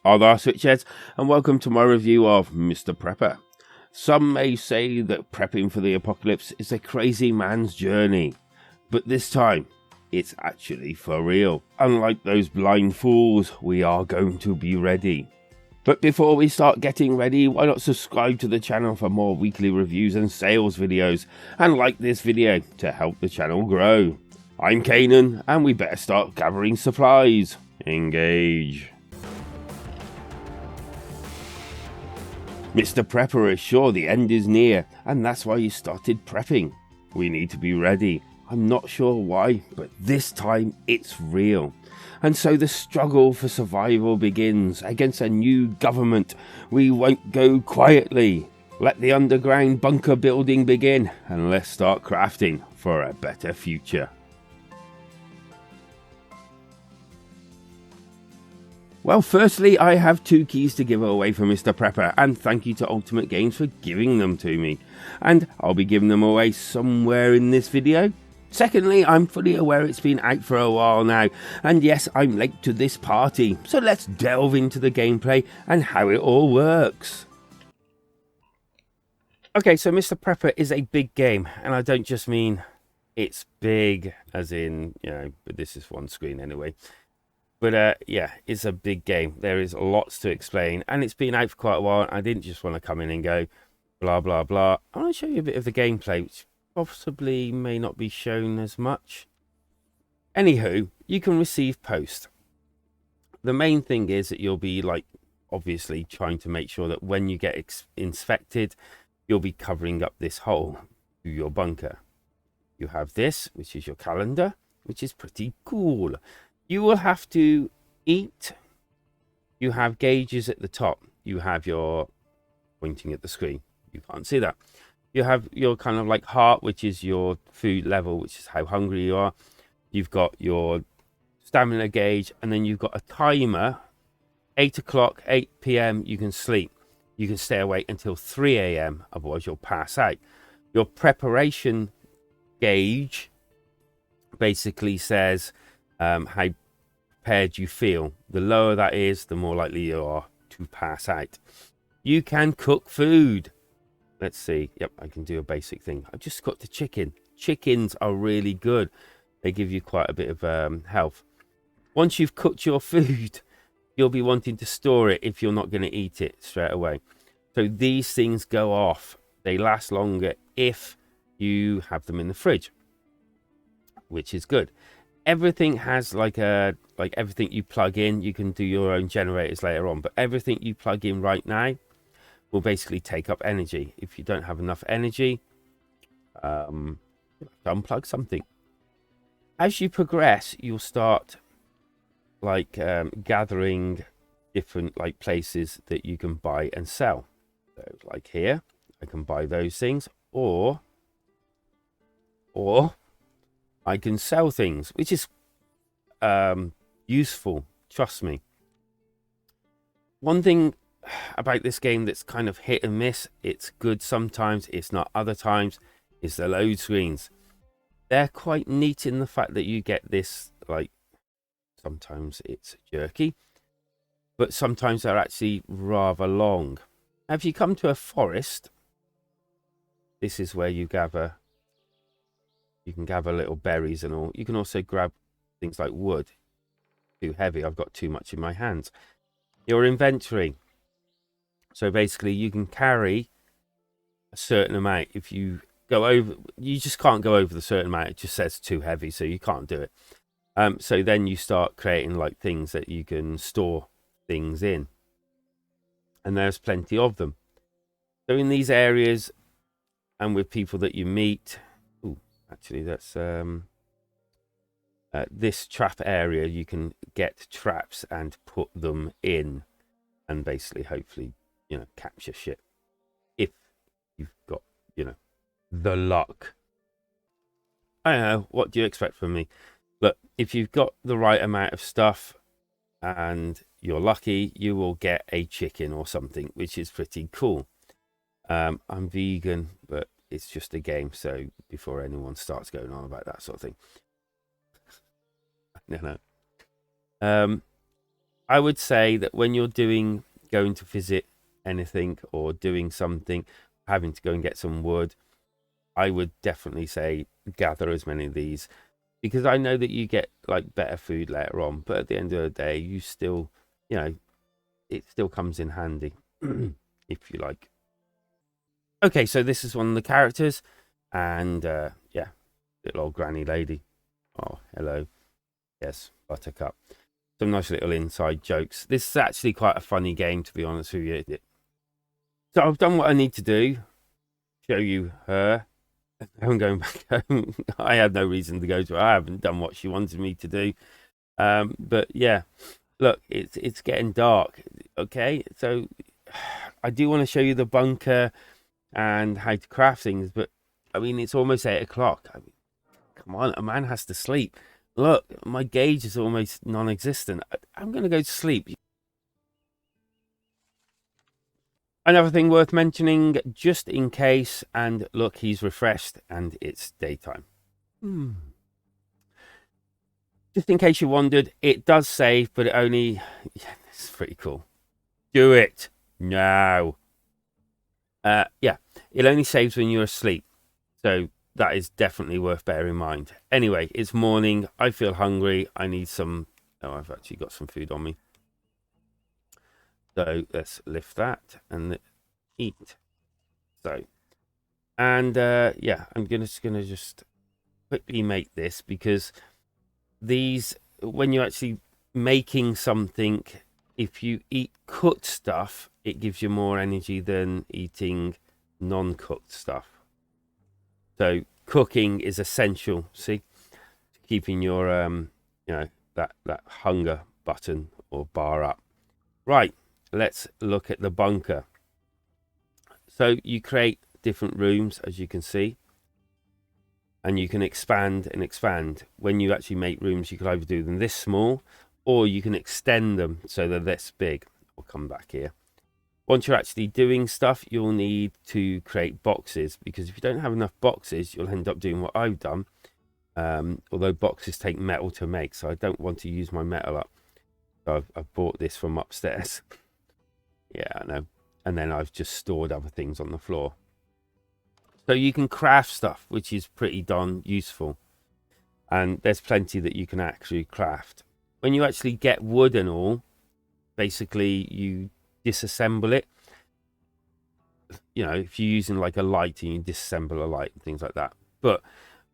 Are Switchheads, and welcome to my review of Mr. Prepper. Some may say that prepping for the apocalypse is a crazy man's journey, but this time, it's actually for real. Unlike those blind fools, we are going to be ready. But before we start getting ready, why not subscribe to the channel for more weekly reviews and sales videos, and like this video to help the channel grow. I'm Kanan, and we better start gathering supplies. Engage. Mr. Prepper is sure the end is near, and that's why he started prepping. We need to be ready. I'm not sure why, but this time it's real. And so the struggle for survival begins against a new government. We won't go quietly. Let the underground bunker building begin, and let's start crafting for a better future. Well, firstly, I have 2 keys to give away for Mr. Prepper, and thank you to Ultimate Games for giving them to me. And I'll be giving them away somewhere in this video. Secondly, I'm fully aware it's been out for a while now, and yes, I'm late to this party, so let's delve into the gameplay and how it all works. Okay, so Mr. Prepper is a big game, and I don't just mean it's big as in, but this is one screen anyway. But yeah, it's a big game. There is lots to explain, and it's been out for quite a while. I didn't just want to come in and go blah, blah, blah. I want to show you a bit of the gameplay, which possibly may not be shown as much. Anywho, you can receive post. The main thing is that you'll be obviously trying to make sure that when you get inspected, you'll be covering up this hole to your bunker. You have this, which is your calendar, which is pretty cool. You will have to eat. You have gauges at the top. You have your pointing at the screen. You can't see that. You have your kind of heart, which is your food level, which is how hungry you are. You've got your stamina gauge, and then you've got a timer. 8 o'clock, 8 p.m. you can sleep. You can stay awake until 3 a.m. Otherwise, you'll pass out. Your preparation gauge basically says how prepared you feel. The lower that is, the more likely you are to pass out. You can cook food. Let's see. Yep, I can do a basic thing. I've just cooked a chicken. Chickens are really good. They give you quite a bit of health. Once you've cooked your food, you'll be wanting to store it if you're not going to eat it straight away. So these things go off. They last longer if you have them in the fridge, which is good. Everything has everything you plug in. You can do your own generators later on, but everything you plug in right now will basically take up energy. If you don't have enough energy, you'll have to unplug something. As you progress, you'll start gathering different places that you can buy and sell. So here, I can buy those things, or I can sell things, which is useful, trust me. One thing about this game that's kind of hit and miss, it's good sometimes, it's not other times, is the load screens. They're quite neat in the fact that you get this, sometimes it's jerky, but sometimes they're actually rather long. Now, if you come to a forest, this is where you gather. You can gather little berries and all. You can also grab things like wood. Too heavy. I've got too much in my hands. Your inventory. So basically, you can carry a certain amount. If you go over, you just can't go over the certain amount. It just says too heavy, so you can't do it. So then you start creating things that you can store things in. And there's plenty of them. So in these areas, and with people that you meet... Actually, that's this trap area. You can get traps and put them in, and basically, hopefully, capture shit if you've got, the luck. I don't know. What do you expect from me? Look, if you've got the right amount of stuff and you're lucky, you will get a chicken or something, which is pretty cool. I'm vegan, but it's just a game, so before anyone starts going on about that sort of thing. No. I would say that when you're going to visit anything or doing something, having to go and get some wood, I would definitely say gather as many of these, because I know that you get like better food later on, but at the end of the day, you still, you know, it still comes in handy if you like. Okay, so this is one of the characters, and yeah, little old granny lady. Oh, hello. Yes, Buttercup. Some nice little inside jokes. This is actually quite a funny game, to be honest with you. So I've done what I need to do. Show you her. I'm going back home. I had no reason to go to her. I haven't done what she wanted me to do. But yeah, look, it's getting dark. Okay, so I do want to show you the bunker and how to craft things, but I mean it's almost 8 o'clock. I mean, come on, a man has to sleep. Look, my gauge is almost non-existent. I'm going to go to sleep. Another thing worth mentioning, just in case, and look, he's refreshed and it's daytime. Just in case you wondered, it does save, but it only... Yeah, this is pretty cool. Do it now. Yeah, it only saves when you're asleep. So that is definitely worth bearing in mind. Anyway, it's morning. I feel hungry. I need some... Oh, I've actually got some food on me. So let's lift that and eat. So, and yeah, I'm just gonna just quickly make this, because these, when you're actually making something, if you eat cooked stuff, it gives you more energy than eating non-cooked stuff. So cooking is essential, see, to keeping your you know, that hunger button or bar up. Right, let's look at the bunker. So you create different rooms, as you can see, and you can expand and expand. When you actually make rooms, you can either do them this small, or you can extend them so they're this big. We'll come back here. Once you're actually doing stuff, you'll need to create boxes, because if you don't have enough boxes, you'll end up doing what I've done. Although boxes take metal to make, so I don't want to use my metal up. So I've bought this from upstairs. Yeah, I know. And then I've just stored other things on the floor. So you can craft stuff, which is pretty darn useful. And there's plenty that you can actually craft. When you actually get wood and all, basically you disassemble it. You know, if you're using like a light and you disassemble a light and things like that. But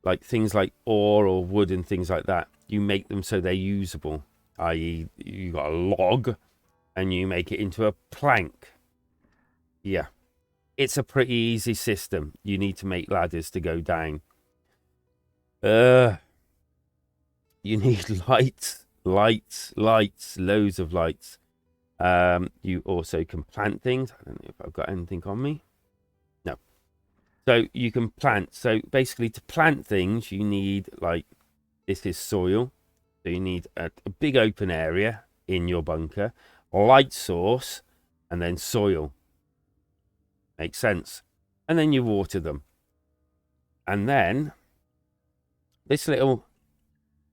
like things like ore or wood and things like that, you make them so they're usable. I.e., you got a log and you make it into a plank. Yeah, it's a pretty easy system. You need to make ladders to go down. You need lights, loads of lights. You also can plant things. I don't know if I've got anything on me. No. So you can plant. So basically, to plant things, you need, like, this is soil. So you need a big open area in your bunker, a light source, and then soil. Makes sense. And then you water them. And then this little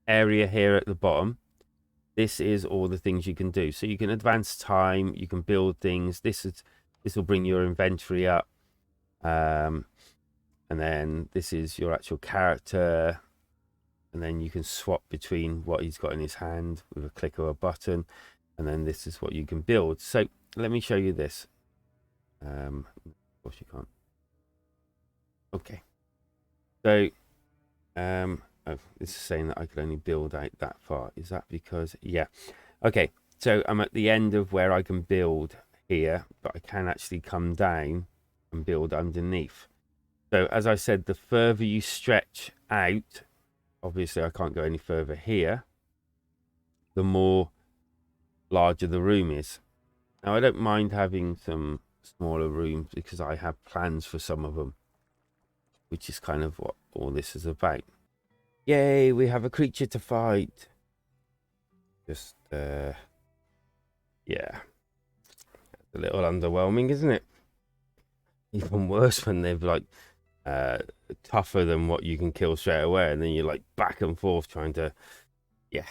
area here at the bottom, this is all the things you can do. So you can advance time, you can build things. This will bring your inventory up. And then this is your actual character. And then you can swap between what he's got in his hand with a click of a button. And then this is what you can build. So let me show you this. Of course you can't. Okay. So, oh, this is saying that I could only build out that far. Is that because, yeah. Okay. So I'm at the end of where I can build here, but I can actually come down and build underneath. So as I said, the further you stretch out, obviously I can't go any further here, the more larger the room is. Now I don't mind having some smaller rooms because I have plans for some of them, which is kind of what all this is about. Yay, we have a creature to fight. Just, yeah. A little underwhelming, isn't it? Even worse when they're like tougher than what you can kill straight away, and then you're like back and forth trying to, yeah.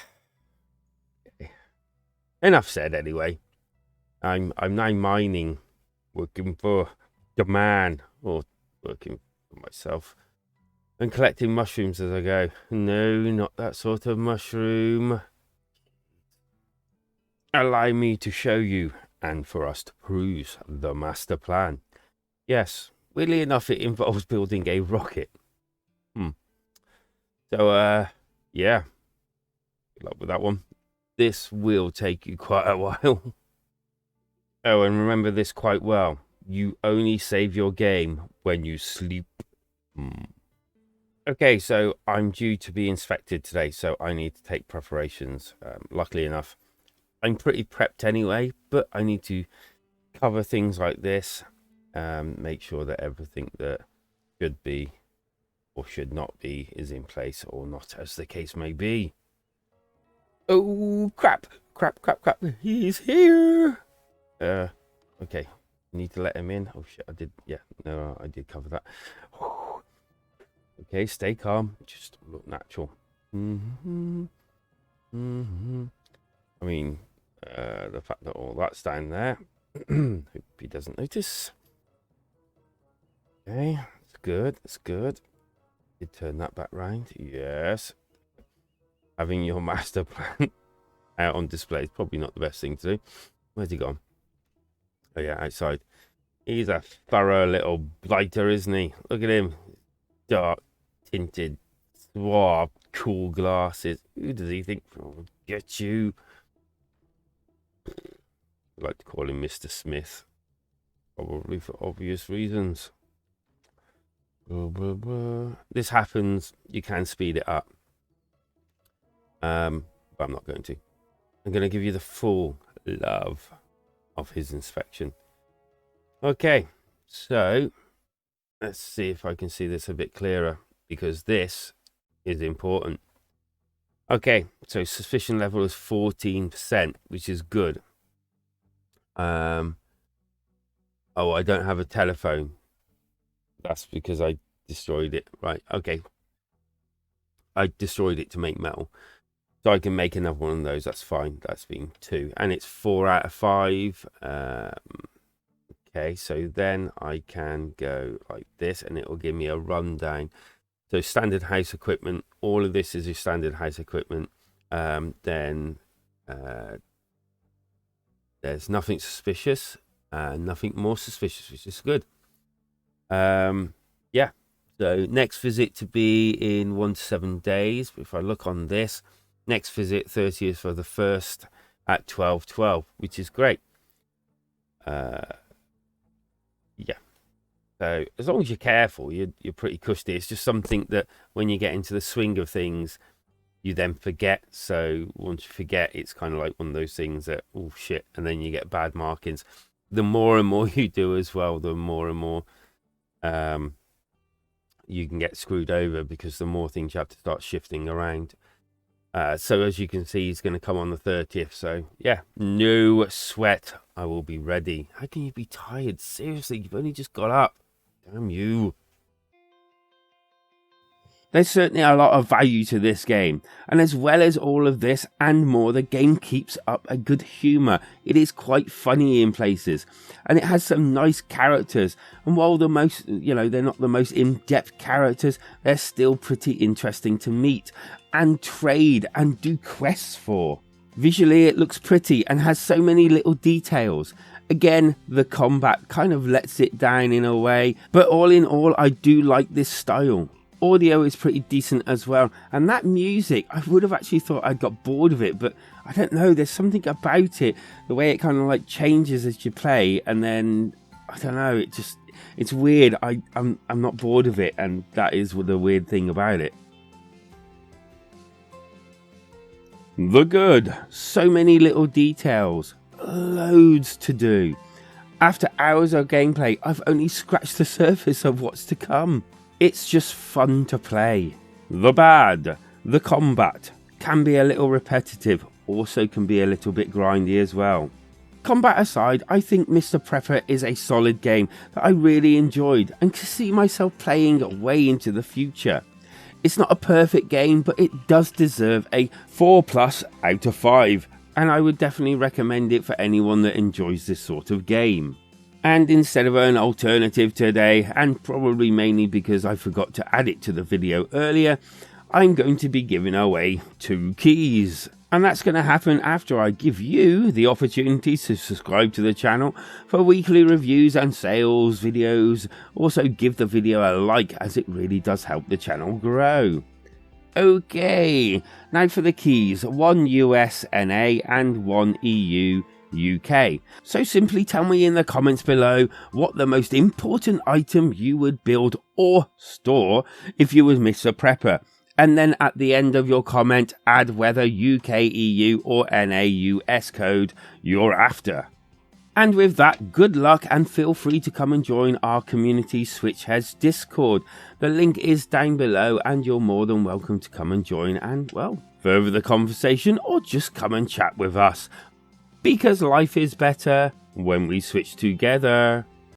enough said anyway. I'm now mining, working for the man, or working for myself, and collecting mushrooms as I go. No, not that sort of mushroom. Allow me to show you, and for us to peruse the master plan. Yes, weirdly enough, it involves building a rocket. So, yeah, good luck with that one. This will take you quite a while. Oh, and remember this quite well. You only save your game when you sleep. Okay, so I'm due to be inspected today, so I need to take preparations. Luckily enough, I'm pretty prepped anyway, but I need to cover things like this, make sure that everything that should be or should not be is in place, or not, as the case may be. Oh, crap. He's here. Okay. Need to let him in. Oh, shit. I did. Yeah, no, I did cover that. Okay, stay calm. Just look natural. I mean, the fact that all that's down there. Hope he doesn't notice. Okay, that's good. That's good. Did turn that back round. Yes. Having your master plan out on display is probably not the best thing to do. Where's he gone? Oh yeah, outside. He's a thorough little blighter, isn't he? Look at him. Dark tinted, suave, cool glasses. Who does he think will get you? I like to call him Mr. Smith. Probably for obvious reasons. Blah, blah, blah. This happens. You can speed it up. But I'm not going to. I'm going to give you the full love of his inspection. Okay, so let's see if I can see this a bit clearer, because this is important. Okay, so suspicion level is 14%, which is good. Oh, I don't have a telephone. That's because I destroyed it. Right, okay. I destroyed it to make metal. So I can make another one of those. That's fine. That's been 2. And it's 4 out of 5. Okay, so then I can go like this, and it will give me a rundown. So standard house equipment. All of this is your standard house equipment. Then there's nothing suspicious. Nothing more suspicious, which is good. Yeah. So next visit to be in 1 to 7 days. If I look on this, next visit 30th for the 1st at 12:12, which is great. Yeah. So as long as you're careful, you're pretty cushy. It's just something that when you get into the swing of things, you then forget. So once you forget, it's kind of like one of those things that, oh shit, and then you get bad markings. The more and more you do as well, the more and more you can get screwed over, because the more things you have to start shifting around. So as you can see, he's going to come on the 30th. So yeah, no sweat. I will be ready. How can you be tired? Seriously, you've only just got up. Damn you. There's certainly a lot of value to this game, and as well as all of this and more, the game keeps up a good humour. It is quite funny in places, and it has some nice characters, and while they're not the most in-depth characters, they're still pretty interesting to meet and trade and do quests for. Visually it looks pretty and has so many little details. Again, the combat kind of lets it down in a way, but all in all, I do like this style. Audio is pretty decent as well, and that music, I would have actually thought I'd got bored of it, but I don't know, there's something about it, the way it kind of like changes as you play, and then I don't know, it's weird. I'm not bored of it, and that is the weird thing about it. The good, so many little details, loads to do. After hours of gameplay, I've only scratched the surface of what's to come. It's just fun to play. The bad, the combat can be a little repetitive, also can be a little bit grindy as well. Combat aside, I think Mr. Prepper is a solid game that I really enjoyed and can see myself playing way into the future. It's not a perfect game, but it does deserve a 4+ out of 5. and I would definitely recommend it for anyone that enjoys this sort of game. And instead of an alternative today, and probably mainly because I forgot to add it to the video earlier, I'm going to be giving away 2 keys. And that's going to happen after I give you the opportunity to subscribe to the channel for weekly reviews and sales videos. Also give the video a like, as it really does help the channel grow. Okay, now for the keys, 1 US NA and 1 EU UK. So simply tell me in the comments below what the most important item you would build or store if you was Mr. Prepper. And then at the end of your comment, add whether UK, EU or NA US code you're after. And with that, good luck, and feel free to come and join our community Switchheads Discord. The link is down below and you're more than welcome to come and join and, well, further the conversation or just come and chat with us. Because life is better when we switch together.